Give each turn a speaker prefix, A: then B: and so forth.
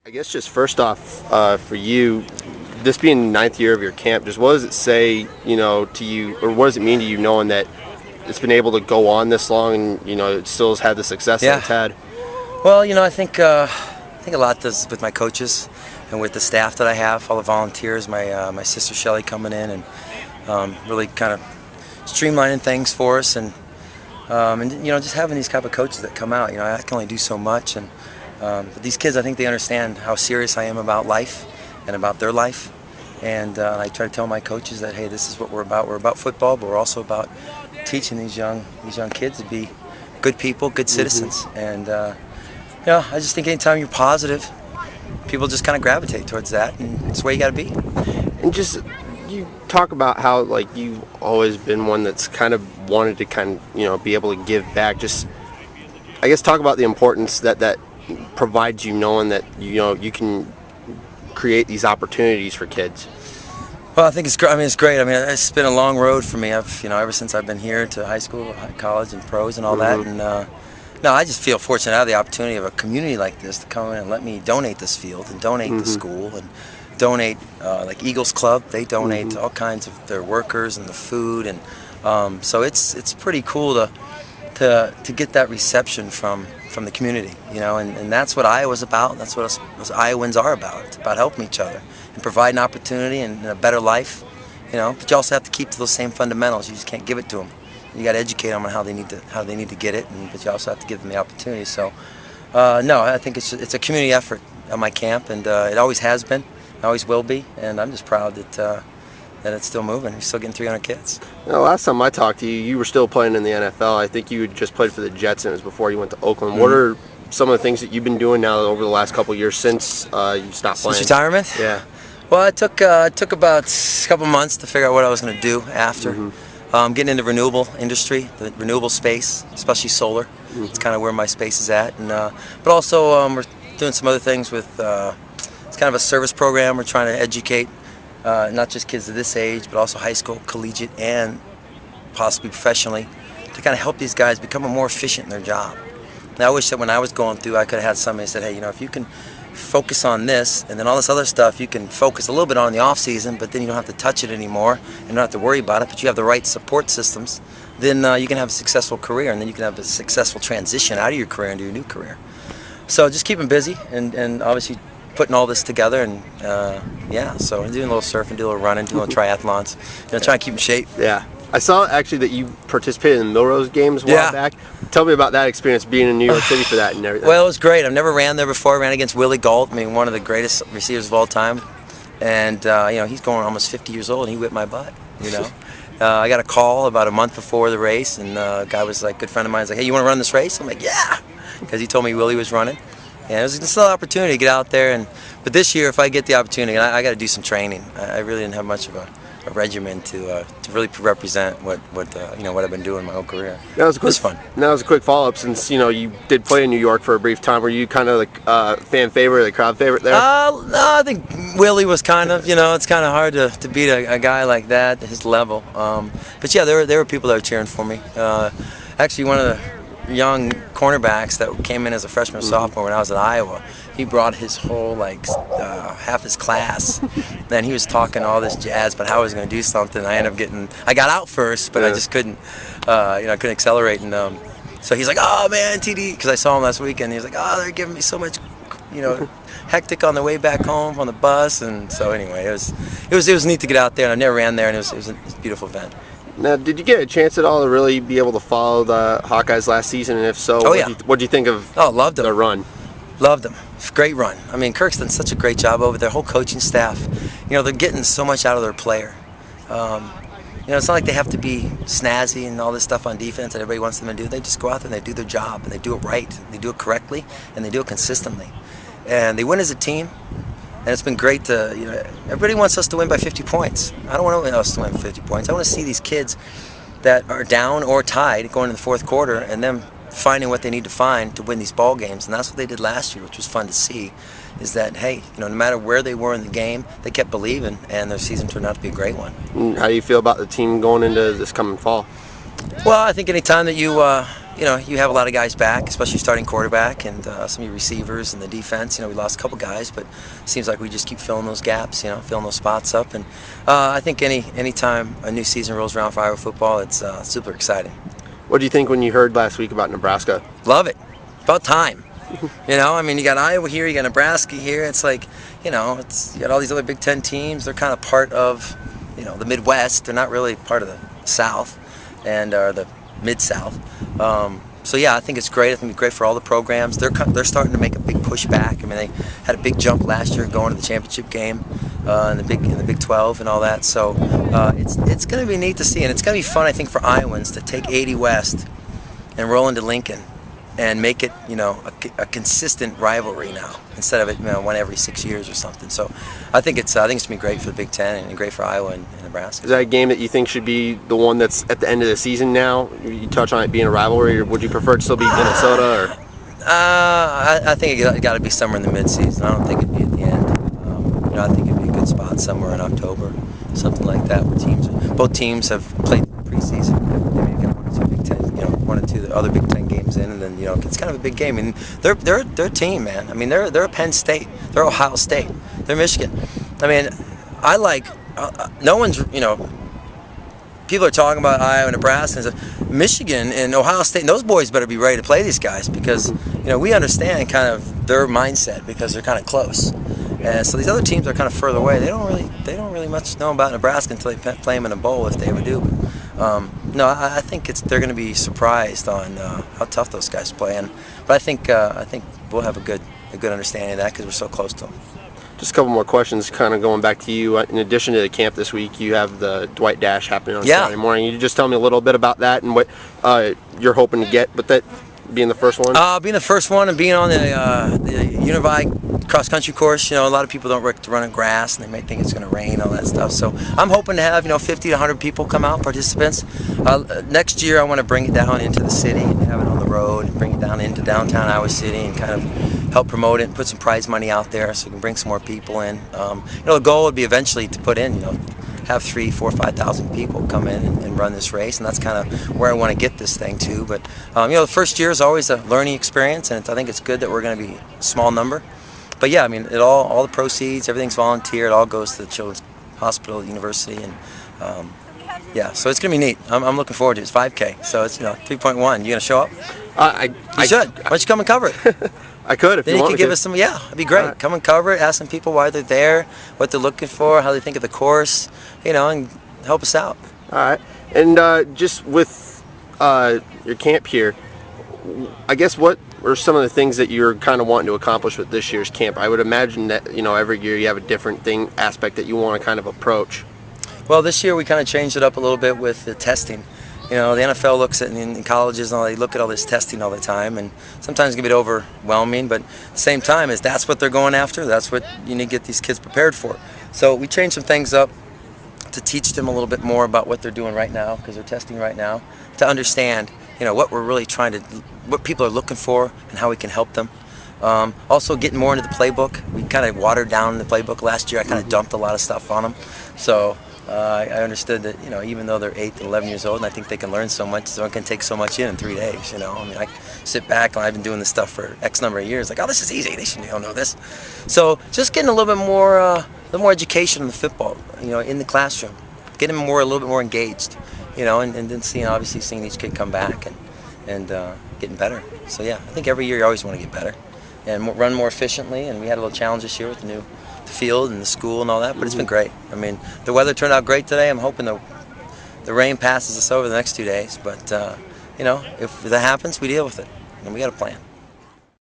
A: I guess just first off, for you, this being the ninth year of your camp, just what does it say, to you, or what does it mean to you knowing that it's been able to go on this long and, it still has had the success that
B: Yeah.
A: it's had?
B: Well, I think a lot does with my coaches and with the staff that I have, all the volunteers, my sister Shelly coming in and really kind of streamlining things for us, and just having these type of coaches that come out. I can only do so much, and but these kids, I think they understand how serious I am about life and about their life. And I try to tell my coaches that, hey, this is what we're about. We're about football, but we're also about teaching these young kids to be good people, good citizens. And I just think anytime you're positive, people just kind of gravitate towards that, and it's the way you got to be.
A: And just, you talk about how, like, you've always been one that's kind of wanted to be able to give back. Just, I guess, talk about the importance that provides you knowing that, you can create these opportunities for kids.
B: Well, I think it's great. It's great. It's been a long road for me. Ever since I've been here to high school, college, and pros and all that. And no, I just feel fortunate to have the opportunity of a community like this to come in and let me donate this field and donate the school and donate, like Eagles Club. They donate to all kinds of their workers and the food, and so it's pretty cool to get that reception from the community, and that's what Iowa's about. That's what us Iowans are about. It's about helping each other and providing opportunity and a better life, But you also have to keep to those same fundamentals. You just can't give it to them. You got to educate them on how they need to get it, but you also have to give them the opportunity. So, no, I think it's a community effort at my camp, and it always has been, always will be, and I'm just proud that it's still moving. We're still getting 300 kids.
A: Last time I talked to you, you were still playing in the NFL. I think you had just played for the Jets, and it was before you went to Oakland. What are some of the things that you've been doing now over the last couple of years since you stopped playing?
B: Since retirement?
A: Yeah.
B: Well, it took about a couple months to figure out what I was going to do after. Getting into renewable industry, the renewable space, especially solar. It's kind of where my space is at, and but also we're doing some other things with. It's kind of a service program. We're trying to educate not just kids of this age, but also high school, collegiate, and possibly professionally, to kind of help these guys become more efficient in their job. And I wish that when I was going through, I could have had somebody say, hey, if you can focus on this, and then all this other stuff you can focus a little bit on in the off season, but then you don't have to touch it anymore and don't have to worry about it, but you have the right support systems, then you can have a successful career, and then you can have a successful transition out of your career into your new career. So just keep them busy, and obviously putting all this together, and so I'm doing a little surfing, doing a little running, doing little triathlons, trying to keep in shape.
A: Yeah. I saw actually that you participated in the Milrose games a while back. Tell me about that experience being in New York City for that and everything.
B: Well, it was great. I've never ran there before. I ran against Willie Gault, one of the greatest receivers of all time. And, he's going almost 50 years old, and he whipped my butt, I got a call about a month before the race, and a guy was like, a good friend of mine, was like, hey, you want to run this race? I'm like, yeah, because he told me Willie was running. And it was just an opportunity to get out there. But this year, if I get the opportunity, I got to do some training. I really didn't have much of a regimen to really represent what I've been doing my whole career. It was fun.
A: That was a quick follow-up, since you did play in New York for a brief time. Were you kind of like fan favorite, the crowd favorite there?
B: No, I think Willie was kind of. It's kind of hard to beat a guy like that at his level. But yeah, there were people that were cheering for me. Actually, one of the young cornerbacks that came in as a freshman or sophomore when I was at Iowa, he brought his whole half his class. Then he was talking all this jazz about how I was going to do something. I got out first, but I just couldn't, I couldn't accelerate. And so he's like, oh man, TD, because I saw him last weekend. He was like, oh, they're giving me so much, hectic on the way back home on the bus. And so anyway, it was neat to get out there. And I never ran there, and it was a beautiful event.
A: Now, did you get a chance at all to really be able to follow the Hawkeyes last season? And if so, what do you think of
B: loved
A: their run?
B: Loved them. Great run. Kirk's done such a great job over their whole coaching staff. They're getting so much out of their player. It's not like they have to be snazzy and all this stuff on defense that everybody wants them to do. They just go out there and they do their job, and they do it right. They do it correctly, and they do it consistently. And they win as a team. And it's been great to, everybody wants us to win by 50 points. I don't want us to win by 50 points. I want to see these kids that are down or tied going into the fourth quarter, and them finding what they need to find to win these ball games. And that's what they did last year, which was fun to see, is that, hey, no matter where they were in the game, they kept believing, and their season turned out to be a great one.
A: How do you feel about the team going into this coming fall?
B: Well, I think any time that you you have a lot of guys back, especially starting quarterback and some of your receivers and the defense. We lost a couple guys, but it seems like we just keep filling those gaps, filling those spots up. And I think any time a new season rolls around for Iowa football, it's super exciting.
A: What do you think when you heard last week about Nebraska?
B: Love it. About time. You got Iowa here, you got Nebraska here. It's like, you got all these other Big Ten teams. They're kind of part of, the Midwest. They're not really part of the South or the Mid-South. So yeah, I think it's great. I think it's great for all the programs. They're starting to make a big push back. They had a big jump last year going to the championship game in the Big 12 and all that. So it's going to be neat to see, and it's going to be fun, I think, for Iowans to take 80 West and roll into Lincoln and make it, a consistent rivalry now instead of it, one every 6 years or something. So I think it's going to be great for the Big Ten and great for Iowa and Nebraska.
A: Is that a game that you think should be the one that's at the end of the season now? You touch on it being a rivalry, or would you prefer it to still be Minnesota? Or?
B: I think it got to be somewhere in the mid-season. I don't think it'd be at the end. I think it'd be a good spot somewhere in October, something like that, where both teams have played preseason. Maybe got one or two Big Ten, one or two the other Big Ten games in, and then it's kind of a big game. And they're a team, man. They're a Penn State, they're Ohio State, they're Michigan. I like no one's people are talking about Iowa, Nebraska, and stuff. Michigan and Ohio State, and those boys better be ready to play these guys because we understand kind of their mindset because they're kind of close. And so these other teams are kind of further away. They don't really much know about Nebraska until they play them in a bowl, if they ever do. No, I think they're going to be surprised on how tough those guys play. But I think we'll have a good understanding of that because we're so close to them.
A: Just a couple more questions, kind of going back to you. In addition to the camp this week, you have the Dwight Dash happening on Saturday morning. You just tell me a little bit about that and what you're hoping to get with that being the first one?
B: Being the first one and being on the Univide cross-country course, a lot of people don't like to run in grass and they may think it's going to rain, all that stuff. So I'm hoping to have 50 to 100 people come out, participants. Next year I want to bring it down into the city and have it on the road and bring it down into downtown Iowa City and kind of help promote it and put some prize money out there so we can bring some more people in. The goal would be eventually to put in, have 3,000, 4,000, 5,000 people come in and run this race, and that's kind of where I want to get this thing to. But the first year is always a learning experience, and I think it's good that we're going to be a small number. But yeah, all the proceeds, everything's volunteer. It all goes to the Children's Hospital, University, and yeah, so it's going to be neat. I'm looking forward to it. It's 5K, so it's 3.1. You going to show up? You should. Why don't you come and cover it?
A: I could if
B: then
A: you want
B: could give us some. Yeah, it'd be great. Right. Come and cover it. Ask some people why they're there, what they're looking for, how they think of the course, and help us out.
A: All right. And just with your camp here, I guess what are some of the things that you're kind of wanting to accomplish with this year's camp? I would imagine that every year you have a different aspect that you want to kind of approach.
B: Well, this year we kind of changed it up a little bit with the testing. The NFL looks at in colleges and all, they look at all this testing all the time, and sometimes it can be overwhelming. But at the same time, that's what they're going after. That's what you need to get these kids prepared for. So we changed some things up to teach them a little bit more about what they're doing right now because they're testing right now, to understand what we're really what people are looking for and how we can help them. Also getting more into the playbook. We kind of watered down the playbook last year. I kind of dumped a lot of stuff on them. So I understood that, even though they're 8 and 11 years old, and I think they can learn so much, so I can take so much in 3 days, I sit back and I've been doing this stuff for X number of years, like, oh, this is easy, they should know this. So just getting a little bit more education on the football, in the classroom, getting them a little bit more engaged, and then seeing each kid come back and getting better. So yeah, I think every year you always want to get better and run more efficiently, and we had a little challenge this year with the new field and the school and all that, but it's been great. The weather turned out great today. I'm hoping the rain passes us over the next 2 days, but if that happens, we deal with it, and we got a plan.